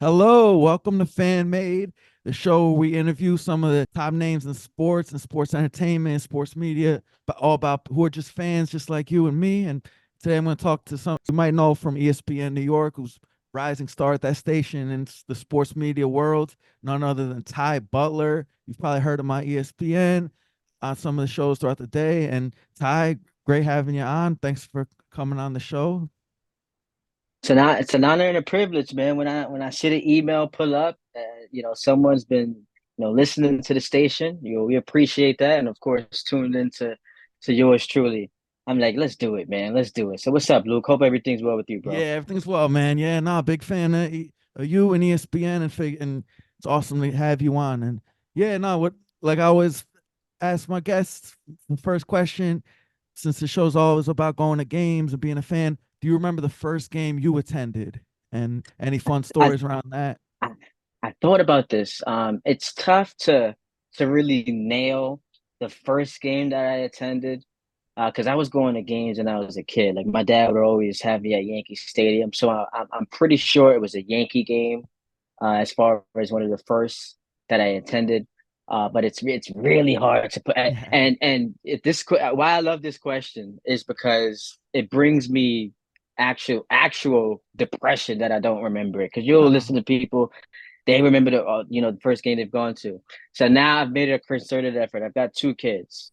Hello, welcome to Fan Made, the show where we interview some of the top names in sports and sports entertainment and sports media, but all about who are just fans just like you and me. And today I'm going to talk to some you might know from ESPN New York, who's rising star at that station in the sports media world, none other than Ty Butler. You've probably heard of my ESPN on some of the shows throughout the day. And Ty, great having you on. Thanks for coming on the show. It's an honor and a privilege, man. When I see the email pull up, someone's been listening to the station. We appreciate that, and of course, tuned into to yours truly. I'm like, let's do it, man. Let's do it. So, what's up, Luke? Hope everything's well with you, Yeah, bro. everything's well, man. Yeah, no, big fan of you and ESPN and it's awesome to have you on. And yeah, no, what like I always ask my guests the first question, since the show's always about going to games and being a fan. Do you remember the first game you attended and any fun I stories around that? I, I thought about this. It's tough to really nail the first game that I attended. Because I was going to games when I was a kid. Like my dad would always have me at Yankee Stadium, so I'm pretty sure it was a Yankee game, as far as one of the first that I attended. But it's really hard to put. Yeah. And if this why I love this question is because it brings me actual depression that I don't remember it. Because you'll Oh, listen to people, they remember the first game they've gone to. So now I've made a concerted effort. I've got two kids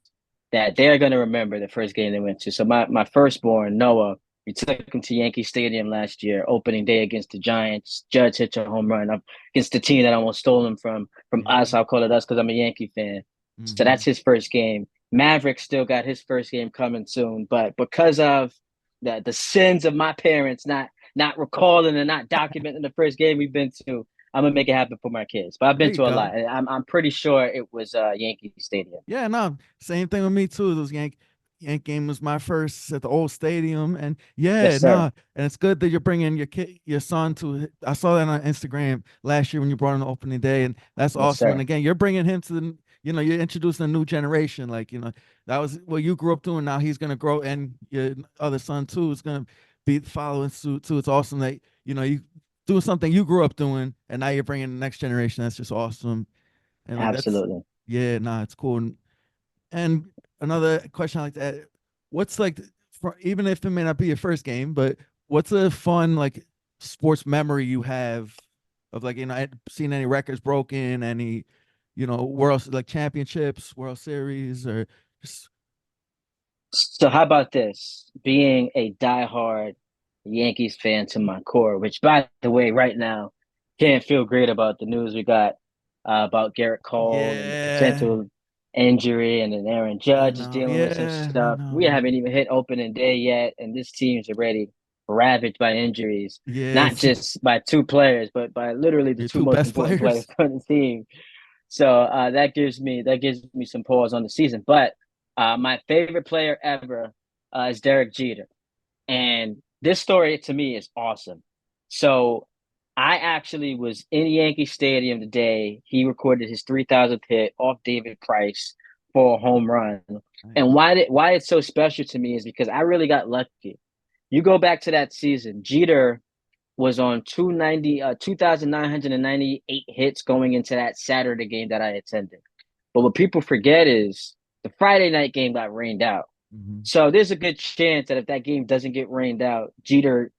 that they're gonna remember the first game they went to. So my firstborn Noah, we took him to Yankee Stadium last year, opening day against the Giants. Judge hit a home run up against the team that almost stole him from yeah. us. I'll call it us because I'm a Yankee fan. So Mm-hmm. that's his first game. Maverick still got his first game coming soon, but because of the sins of my parents not recalling and not documenting the first game we've been to, I'm gonna make it happen for my kids. But I've There been you to a go. lot. I'm pretty sure it was Yankee Stadium. Yeah, no, same thing with me too. Those Yank game was my first at the old stadium, and Yes, yeah, sir. no, and it's good that you're bringing your son to it. I saw that on Instagram last year when you brought him to opening day, and that's Yes, awesome. And sir. again, you're bringing him to you're introducing a new generation. Like that was what you grew up doing. Now he's gonna grow, and your other son too is gonna be following suit too. It's awesome that you doing something you grew up doing, and now you're bringing the next generation. That's just awesome. And like that's Absolutely. yeah, nah, it's cool. And another question I like to add, what's like for even if it may not be your first game, but what's a fun like sports memory you have of like seeing any records broken, any world like championships, World Series, or just So how about this? Being a diehard Yankees fan to my core, which by the way, right now, can't feel great about the news we got about Garrett Cole and the yeah, potential injury, and then Aaron I Judge is know, dealing with some yeah, I stuff. know, We haven't man, even hit opening day yet, and this team's already ravaged by injuries, yeah, not just by two players, but by literally the your two two most best important players players. on the team. So that gives me some pause on the season. But my favorite player ever is Derek Jeter, and this story to me is awesome. So I actually was in Yankee Stadium the day he recorded his 3,000th hit off David Price for a home run. And Nice. why it's so special to me is because I really got lucky. You go back to that season, Jeter was on 2,998 hits going into that Saturday game that I attended. But what people forget is the Friday night game got rained out. Hmm. So there's a good chance that if that game doesn't get rained out, Jeter,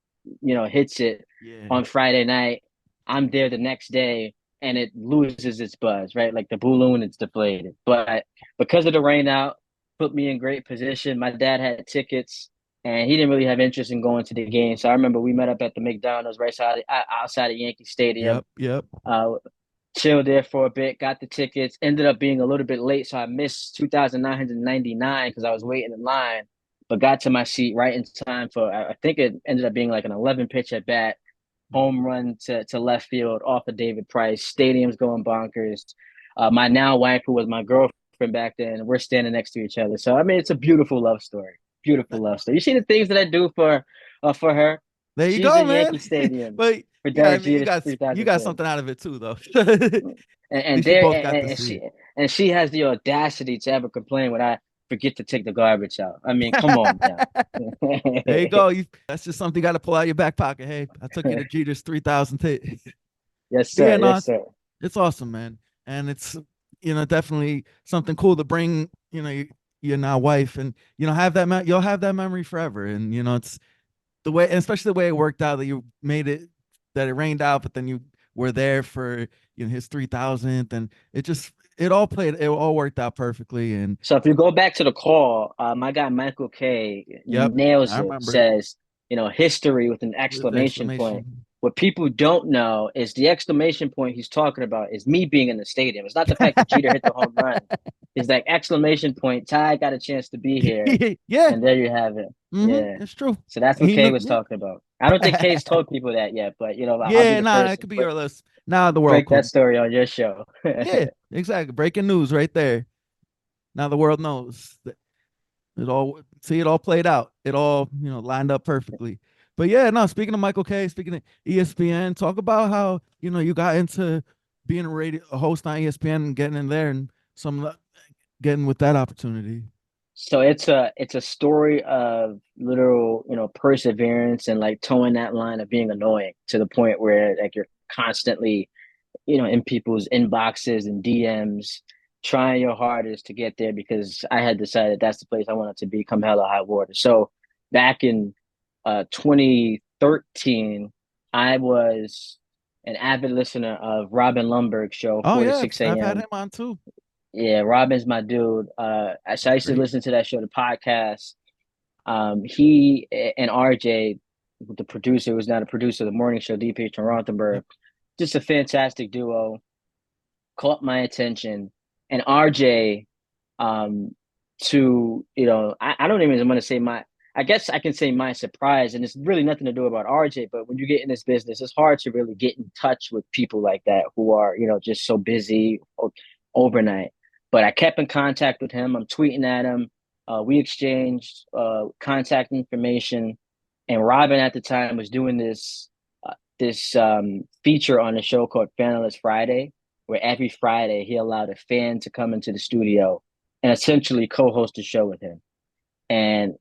hits it Yeah, on Friday night. I'm there the next day and it loses its buzz, right? Like the balloon, it's deflated. But because of the rain out, put me in great position. My dad had tickets and he didn't really have interest in going to the game. So I remember we met up at the McDonald's outside of Yankee Stadium. yep, yep. Uh, chilled there for a bit, got the tickets, ended up being a little bit late. So I missed 2,999 because I was waiting in line, but got to my seat right in time for, I think it ended up being like an 11 pitch at bat, home Mhm. run to left field off of David Price. Stadium's going bonkers. My now wife, who was my girlfriend back then, we're standing next to each other. So, I mean, it's a beautiful love story. Beautiful love story. You see the things that I do for her? There you She's go, in man. Yankee Stadium But for yeah, I Derek mean, you Jeter's got you 3,000th got hit. something out of it too, though. At and least you there both got to and see. she has the audacity to ever complain when I forget to take the garbage out. I mean, come on now. There you go. That's just something you got to pull out your back pocket. Hey, I took you to Jeter's 3,000 hit. Yes, But yeah, sir. no, Yes, sir. it's awesome, man. And it's, definitely something cool to bring, your now wife and, have you'll have that memory forever. And, it's the way, especially the way it worked out that you made it, that it rained out, but then you were there for, his 3000th, and it all worked out perfectly. And So if you go back to the call, my guy Michael K yep, nails I it. remember it Says, history with an with exclamation point. exclamation. What people don't know is the exclamation point he's talking about is me being in the stadium. It's not the fact that Jeter hit the home run. It's that exclamation point. Ty got a chance to be here, Yeah, and there you have it. Yeah. it's true. So that's what He Kay knew, was yeah. talking about. I don't think Kay's told people that yet, but I'll be Yeah, the nah, first that to could be your list. Now the world break that could. story on your show. Yeah, exactly. Breaking news right there. Now the world knows that it all played out. It all, lined up perfectly. But yeah, no, speaking of Michael K, speaking of ESPN, talk about how, you got into being a host on ESPN and getting in there and getting with that opportunity. So it's a story of literal, perseverance and like towing that line of being annoying to the point where like you're constantly, in people's inboxes and DMs, trying your hardest to get there because I had decided that's the place I wanted to be come hell or high water. So back in 2013, I was an avid listener of Robin Lundberg's show, Oh 4 to yeah, 6 I've had a.m. him on too. Yeah, Robin's my dude. So I used to Great. listen to that show, the podcast. He and RJ, the producer, who's not a producer of the morning show, DP and Rothenberg, Yep. just a fantastic duo. Caught my attention, and RJ, um, I don't even want to say my. I guess I can say my surprise, and it's really nothing to do about RJ. But when you get in this business, it's hard to really get in touch with people like that who are, just so busy overnight. But I kept in contact with him. I'm tweeting at him. We exchanged contact information, and Robin at the time was doing this feature on a show called Fanless Friday, where every Friday he allowed a fan to come into the studio and essentially co-host the show with him. And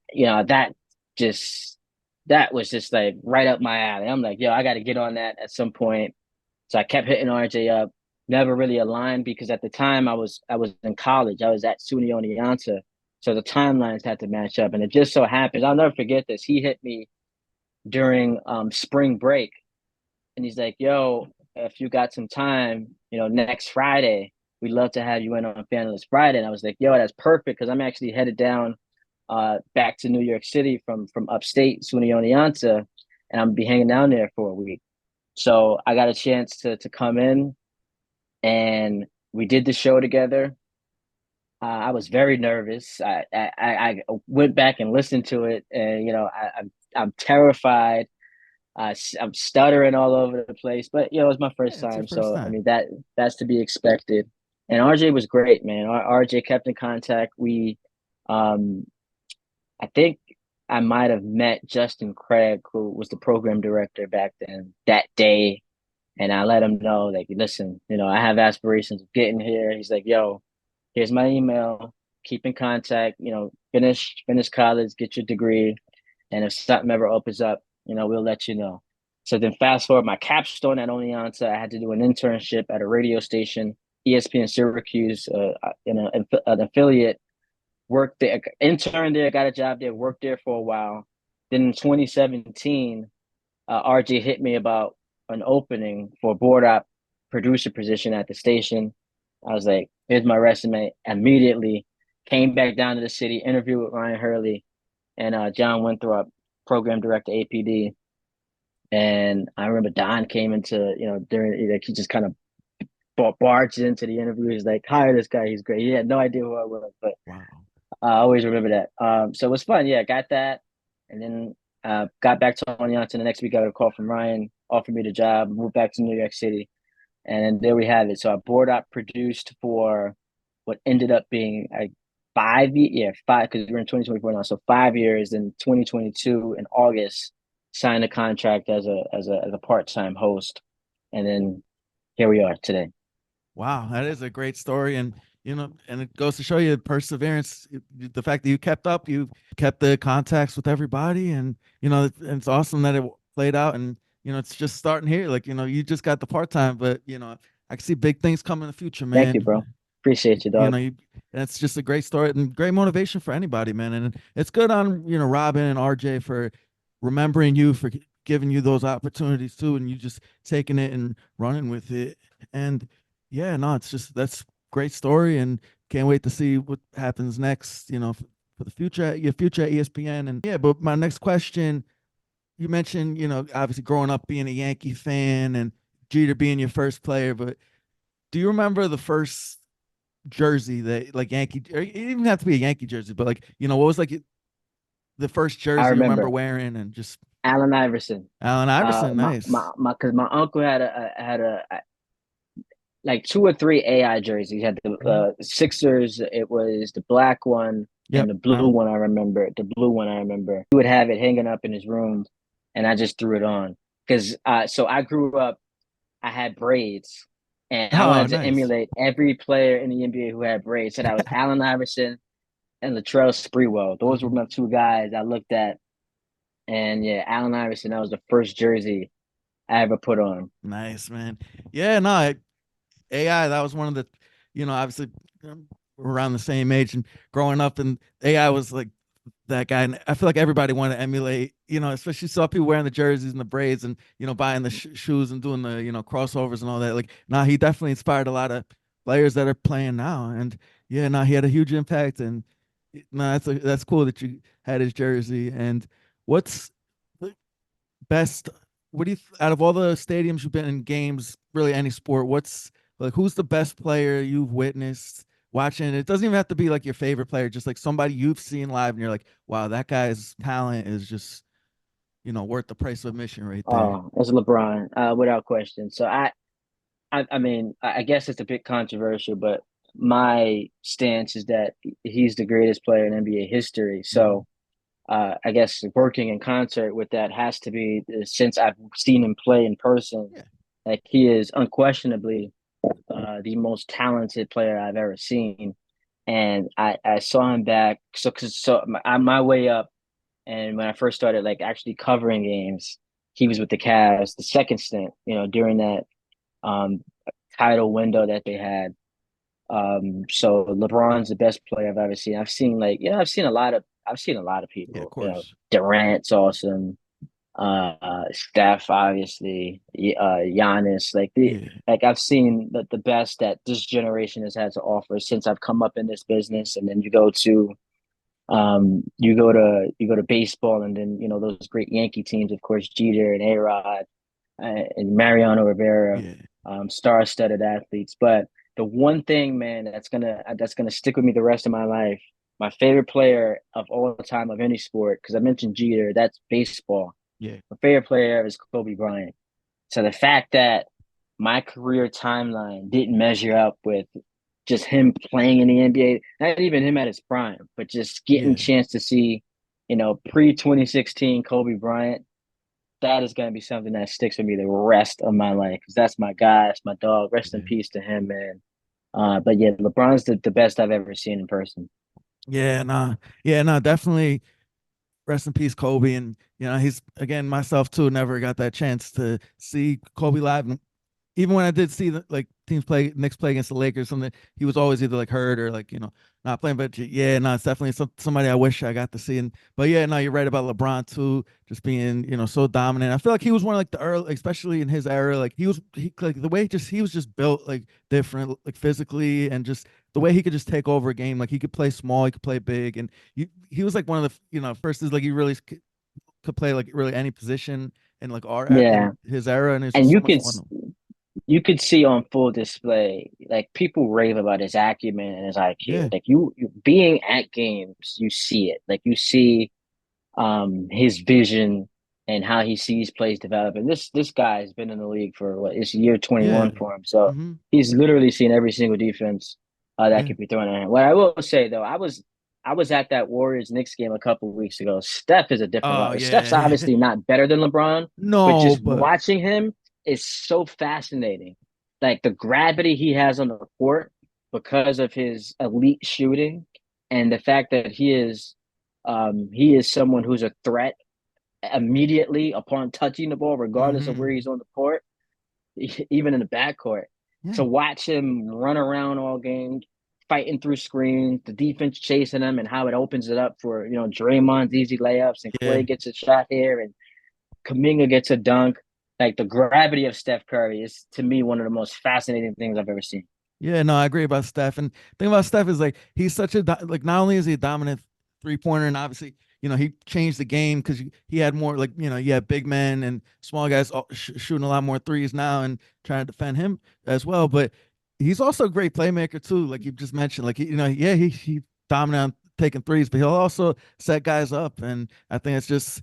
just that was just like right up my alley. I'm like, yo, I got to get on that at some point. So I kept hitting RJ up. Never really aligned because at the time I was in college. I was at SUNY Oneonta. So the timelines had to match up. And it just so happens, I'll never forget this. He hit me during spring break and he's like, yo, if you got some time, next Friday, we'd love to have you in on Fanless Friday. And I was like, yo, that's perfect because I'm actually headed down back to New York City from upstate, SUNY Oneonta, and I'm gonna be hanging down there for a week. So I got a chance to come in and we did the show together. I was very nervous. I went back and listened to it, and I'm terrified. I'm stuttering all over the place, but it was my first Yeah, it's your time, first so I time. mean that's to be expected. And RJ was great, man. RJ kept in contact. Um, I think I might have met Justin Craig, who was the program director back then, that day, and I let him know, like, listen, I have aspirations of getting here. He's like, yo, here's my email. Keep in contact. Finish college, get your degree, and if something ever opens up, we'll let you know. So then, fast forward, my capstone at Oneonta, I had to do an internship at a radio station, ESPN Syracuse, an affiliate. Worked there, interned there, got a job there, worked there for a while. Then in 2017, RJ hit me about an opening for a board op producer position at the station. I was like, here's my resume. Immediately came back down to the city, interviewed with Ryan Hurley and John Winthrop, program director, APD. And I remember Don came into, during, like, he just kind of barged into the interview. He's like, hire this guy. He's great. He had no idea who I was, but Wow. I always remember that. So it was fun. Yeah, got that. And then got back to Oneonta the next week. I got a call from Ryan, offered me the job, moved back to New York City. And there we have it. So I board up produced for what ended up being a 5 year, yeah, five, because we're in 2024 now. So 5 years in 2022 in August, signed a contract as a part-time host. And then here we are today. Wow, that is a great story, and and it goes to show you perseverance. The fact that you kept up, you kept the contacts with everybody, and it's awesome that it played out, and it's just starting here. Like, you just got the part time, but I can see big things coming in the future, Thank you, man. bro. Appreciate you, You dog. know, you, that's just a great story and great motivation for anybody, man. And it's good on, Robin and RJ for remembering you, for giving you those opportunities too, and you just taking it and running with it. And yeah, no, it's just that's great story, and can't wait to see what happens next. For the future, your future at ESPN. And yeah, but my next question, you mentioned, obviously growing up being a Yankee fan and Jeter being your first player, but do you remember the first jersey that like Yankee, or it didn't even have to be a Yankee jersey, but like, what was like the first I jersey you remember remember wearing and just Allen Iverson. Allen Iverson, nice. Because my uncle had like two or three AI jerseys. He had the Mhm. Sixers. It was the black one and Yep. the blue one. I remember the blue one. I remember he would have it hanging up in his room, and I just threw it on because so I grew up. I had braids, and I Oh, wanted to nice. emulate every player in the NBA who had braids. So that was Allen Iverson and Latrell Sprewell. Those were Mhm. my two guys I looked at, and yeah, Allen Iverson. That was the first jersey I ever put on. Nice, man. Yeah, no, AI, that was one of the, obviously, we're around the same age and growing up, and AI was like that guy. And I feel like everybody wanted to emulate, especially saw people wearing the jerseys and the braids and, buying the shoes and doing the, crossovers and all that. Like, nah, he definitely inspired a lot of players that are playing now. And yeah, no, he had a huge impact. And no, that's cool that you had his jersey. And what's the best? What do you, out of all the stadiums you've been in, games, really any sport, what's like, who's the best player you've witnessed watching? It doesn't even have to be like your favorite player, just like somebody you've seen live and you're like, wow, that guy's talent is just, worth the price of admission right there. Oh, it's LeBron, without question. So I mean, I guess it's a bit controversial, but my stance is that he's the greatest player in NBA history. Mhm. So I guess working in concert with that has to be since I've seen him play in person. Yeah. Like he is unquestionably the most talented player I've ever seen, and I saw him back. My way up, and when I first started like actually covering games, he was with the Cavs. The second stint, during that um, title window that they had. So LeBron's the best player I've ever seen. I've seen like I've seen a lot of Yeah, of people. course. Durant's awesome. Steph obviously. Giannis. Yeah. Like I've seen the best that this generation has had to offer since I've come up in this business. And then you go to baseball, and then those great Yankee teams, of course, Jeter and A-Rod and Mariano Rivera, Yeah. star-studded athletes. But the one thing, man, that's gonna stick with me the rest of my life, my favorite player of all time of any sport, because I mentioned Jeter, that's baseball. Yeah. My favorite player is Kobe Bryant. So the fact that my career timeline didn't measure up with just him playing in the NBA, not even him at his prime, but just getting a Yeah. chance to see, pre 2016 Kobe Bryant, that is going to be something that sticks with me the rest of my life because that's my guy, that's my dog. Rest in Yeah. peace to him, man. But yeah, LeBron's the best I've ever seen in person. Yeah. Nah. Yeah. No, definitely. Rest in peace, Kobe. And, he's, again, myself too, never got that chance to see Kobe live. And even when I did see the like teams play, Knicks play against the Lakers, something, he was always either like hurt or like, not playing. But yeah, no, it's definitely somebody I wish I got to see. And but yeah, no, you're right about LeBron too, just being, so dominant. I feel like he was one of like the early, especially in his era, like he like the way just he was just built like different, like physically, and just the way he could just take over a game. Like he could play small, he could play big, and he was like one of the, first is like he really could play like really any position in like our Yeah, in his era, and it's and just so much fun. you could see on full display, like people rave about his acumen and his IQ. Yeah. Like you being at games, you see it. Like you see his vision and how he sees plays develop. And this guy has been in the league for what it's year Yeah. 21 for him. So Mm-hmm. he's literally seen every single defense that Yeah. could be thrown at him. What I will say though, I was at that Warriors Knicks game a couple of weeks ago. Steph is a different Oh level. Steph's yeah. obviously not better than LeBron, but No, just but watching him is so fascinating. Like the gravity he has on the court because of his elite shooting and the fact that he is someone who's a threat immediately upon touching the ball, regardless of where Hmm. he's on the court, even in the backcourt. Yeah. To watch him run around all game, fighting through screens, the defense chasing him, and how it opens it up for Draymond's easy layups, and Yeah. Clay gets a shot here, and Kaminga gets a dunk. Like the gravity of Steph Curry is to me one of the most fascinating things I've ever seen. Yeah, no, I agree about Steph. And the thing about Steph is like he's such a like not only is he a dominant 3 pointer, and obviously he changed the game because he had more like you had big men and small guys shooting a lot more threes now and trying to defend him as well. But he's also a great playmaker too, like you just mentioned. Like yeah, he dominant on taking threes, but he'll also set guys up, and I think it's just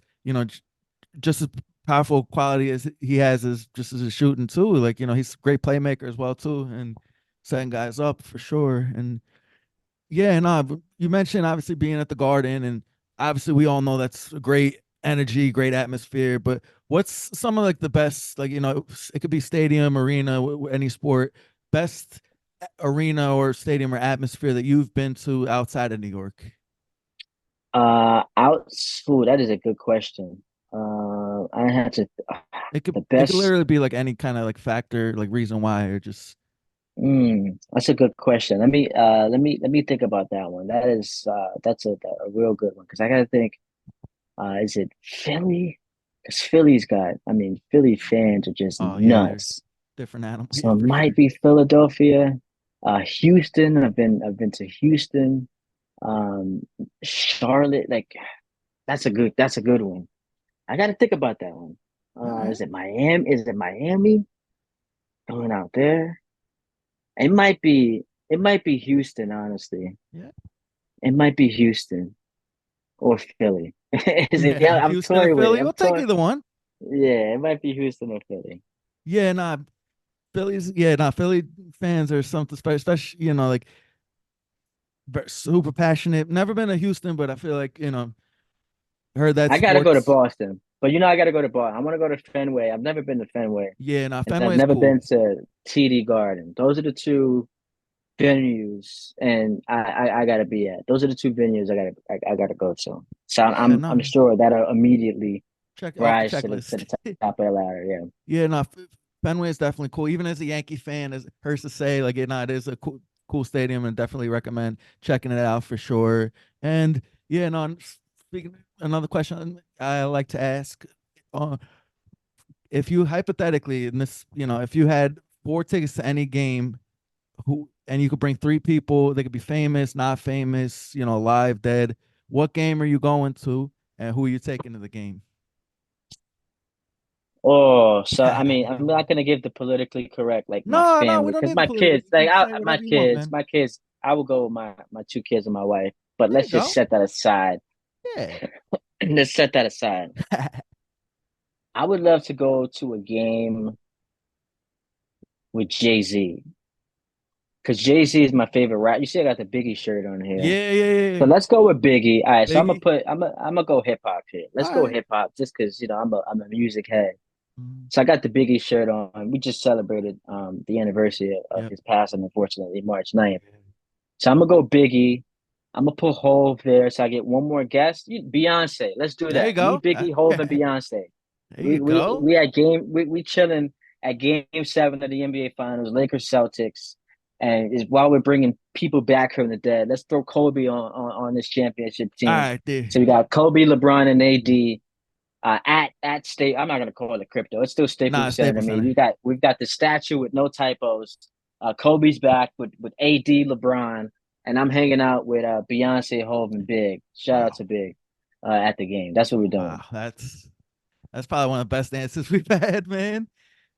just as powerful quality as he has as just as a shooting too. Like he's a great playmaker as well too, and setting guys up for sure. And yeah, and you mentioned obviously being at the Garden, and obviously we all know that's a great energy, great atmosphere. But what's some of like the best, like it could be stadium, arena, any sport, best arena or stadium or atmosphere that you've been to outside of New York? Out school, that is a good question. I had to the It could best. literally be like any kind of like factor, like reason why, or just That's a good question. Let me think about that one. That's a real good one because I gotta think. Is it Philly? Because Philly fans are just oh yeah, they're nuts. different animal. So Yeah, it for sure. might be Philadelphia. Houston. I've been to Houston. Um, Charlotte. Like that's a good one. I got to think about that one. All right. Is it Miami? Is it Miami going out there? It might be. It might be Houston. Honestly, Yeah. it might be Houston or Philly. Is it? Yeah. Yeah, I'm Houston and toying with it. Philly. I'm We'll take toying. either one. Yeah, it might be Houston or Philly. Yeah, nah. Philly fans are something special, especially, like super passionate. Never been to Houston, but I feel like, heard that I gotta go to sports. Boston, but I gotta go to Boston. I want to go to Fenway. I've never been to Fenway, Yeah, nah, and I've Fenway is never cool. been to TD Garden. Those are the two venues, and I gotta be at. Those are the two venues I gotta go to. So Yeah, I'm no. sure that'll immediately Check off the rise to the checklist. top of the ladder. Yeah. Yeah, no, Fenway is definitely cool. Even as a Yankee fan, as it hurts to say, like it is a cool stadium, and definitely recommend checking it out for sure. And yeah, no, speaking another question I like to ask, uh, if you hypothetically in this, if you had 4 tickets to any game, who and you could bring 3 people, they could be famous, not famous, alive, dead. What game are you going to, and who are you taking to the game? Oh, so I'm not gonna give the politically correct like my No, no, we family don't because need the my political. kids You like can say whatever you want, man. my kids. I will go with my two kids and my wife, but There you let's just go. set that aside. Yeah. Let's set that aside. I would love to go to a game with Jay Z because Jay Z is my favorite rap. You see, I got the Biggie shirt on here, Yeah, yeah, so yeah. let's go with Biggie. All right, so Biggie. I'm gonna go hip hop here. Let's All go right. hip hop just because I'm a music head. Mhm. So I got the Biggie shirt on. We just celebrated the anniversary of Yep. his passing, unfortunately, March 9th. So I'm gonna go Biggie. I'm gonna put Hove there, so I get one more guest. Beyonce, let's do There you that. Me, go. Biggie, Hove, and Beyonce. There you go. We chilling at Game 7 of the NBA Finals, Lakers Celtics, and is while we're bringing people back from the dead. Let's throw Kobe on this championship All team. right, there. So we got Kobe, LeBron, and AD. At state, I'm not gonna call it crypto. It's still Nah, Staples Center to Staples me. Center. We've got the statue with no typos. Kobe's back with AD, LeBron, and I'm hanging out with Beyonce, Hove, and Big. Shout out Wow. to Big at the game. That's what we're doing. Wow. That's probably one of the best dances we've had, man.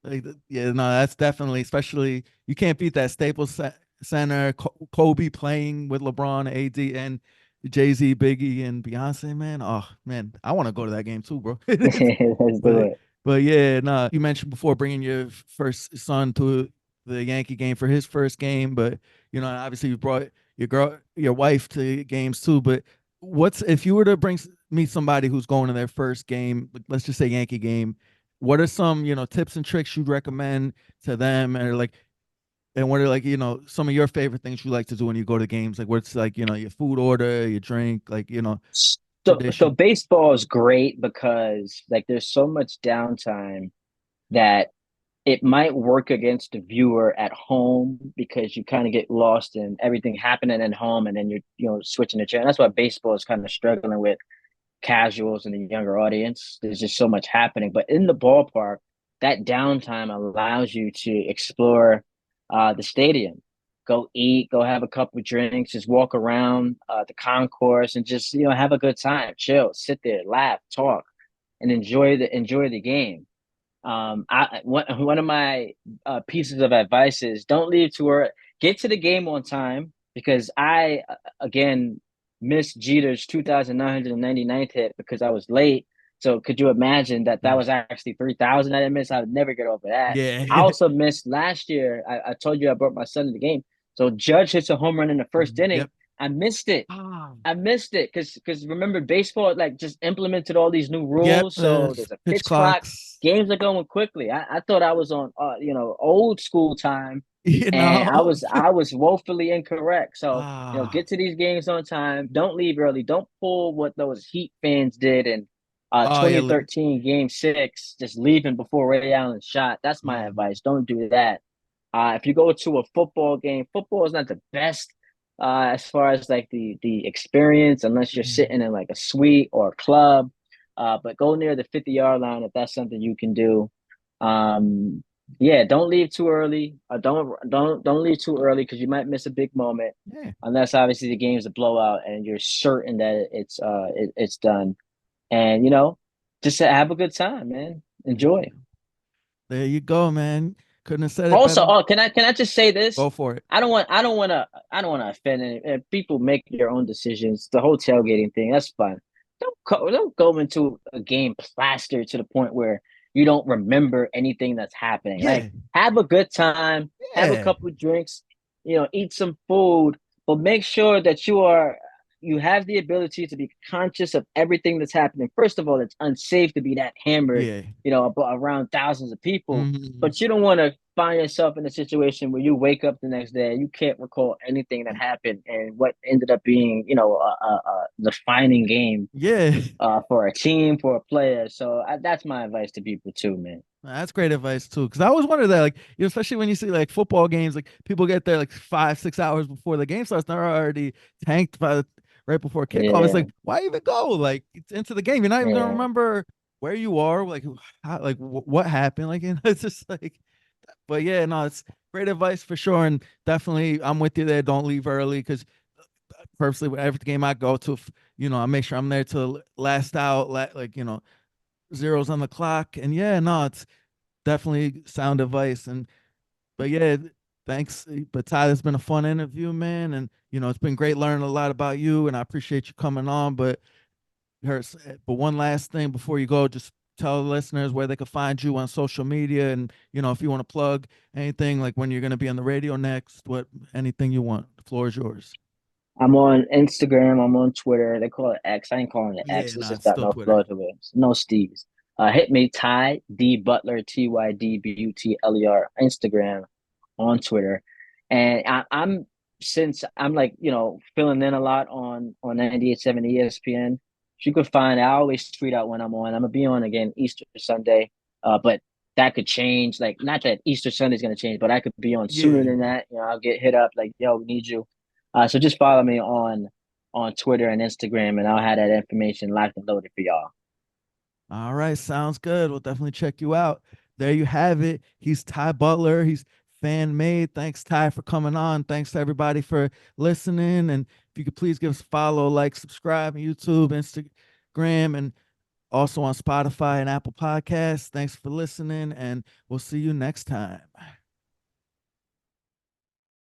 Like, yeah, no, that's definitely, especially you can't beat that Staples Center, Kobe playing with LeBron, AD, and Jay Z, Biggie, and Beyonce. Man, oh man, I want to go to that game too, bro. Let's do but it. but yeah, no, you mentioned before bringing your first son to the Yankee game for his first game, but obviously you brought your wife to games too. But what's if you were to meet somebody who's going to their first game, like, let's just say Yankee game, what are some tips and tricks you'd recommend to them, or like, and what are like some of your favorite things you like to do when you go to games, like what's like your food order, your drink, like So tradition. baseball is great because like there's so much downtime that it might work against the viewer at home because you kind of get lost in everything happening at home and then you're switching the channel. That's why baseball is kind of struggling with casuals and the younger audience. There's just so much happening. But in the ballpark, that downtime allows you to explore the stadium. Go eat, go have a couple of drinks, just walk around the concourse and just have a good time, chill, sit there, laugh, talk, and enjoy the game. One of my pieces of advice is don't leave too early. Get to the game on time because I again missed Jeter's 2,999th hit because I was late. So could you imagine that that Mm. was actually 3,000 I didn't miss? I would never get over that. Yeah. I also missed last year. I told you I brought my son to the game. So Judge hits a home run in the first inning. Yep. I missed it. Ah. I missed it because remember baseball like just implemented all these new Yep. rules. So there's a Pitch pitch clock. clocks. Games are going quickly. I thought I was on old school time, You and I know. was I was woefully incorrect. So Ah. get to these games on time. Don't leave early. Don't pull what those Heat fans did in Oh yeah. 2013 Game 6, just leaving before Ray Allen shot. That's my Mm. advice. Don't do that. If you go to a football game, football is not the best as far as like the experience, unless you're Mm. sitting in like a suite or a club. But go near the 50-yard line if that's something you can do. Um, yeah, don't leave too early. Don't leave too early because you might miss a big moment. Yeah. Unless obviously the game's a blowout and you're certain that it's done. And just have a good time, man. Enjoy. Mm. There you go, man. Couldn't have said it Also, better. can I just say this? Go for it. I don't want to offend people. Make their own decisions. The whole tailgating thing, that's fun. Don't go into a game plastered to the point where you don't remember anything that's happening. Like Yeah. have a good time, have a Yeah. couple of drinks, eat some food, but make sure that you have the ability to be conscious of everything that's happening. First of all, it's unsafe to be that hammered, Yeah. around thousands of people, Hmm. but you don't want to find yourself in a situation where you wake up the next day and you can't recall anything that happened and what ended up being, a defining game Yeah. for a team, for a player. So that's my advice to people too, man. That's great advice too. Cause I always wonder that, like, especially when you see like football games, like people get there like 5, 6 hours before the game starts, and they're already tanked right before kickoff. It's Yeah, like, why even go? Like, it's into the game. You're not even gonna yeah. remember where you are, like, how, like what happened. Like, it's just like, but yeah, no, it's great advice for sure. And definitely, I'm with you there. Don't leave early because personally, with every game I go to, I make sure I'm there till last out, like, zeros on the clock. And yeah, no, it's definitely sound advice. And but yeah, thanks. But Ty, it's been a fun interview, man. And it's been great learning a lot about you, and I appreciate you coming on. But one last thing before you go, just tell the listeners where they can find you on social media, and if you want to plug anything, like when you're going to be on the radio next, anything you want. The floor is yours. I'm on Instagram. I'm on Twitter. They call it X. I ain't calling it Yeah, X. no, It's just it's got still no Twitter. flow to it. No Steves. Hit me Ty D Butler Tybutler Instagram, on Twitter, and I'm since I'm like filling in a lot on 98.7 ESPN. You could find I always tweet out when I'm on. I'm gonna be on again Easter Sunday, but that could change. Like not that Easter Sunday is gonna change, but I could be on sooner Yeah. than that. I'll get hit up like, yo, we need you. So just follow me on Twitter and Instagram, and I'll have that information locked and loaded for y'all. All right, sounds good. We'll definitely check you out. There you have it. He's Ty Butler. He's fan made. Thanks, Ty, for coming on. Thanks to everybody for listening. And if you could please give us a follow, like, subscribe on YouTube, Instagram, and also on Spotify and Apple Podcasts. Thanks for listening, and we'll see you next time.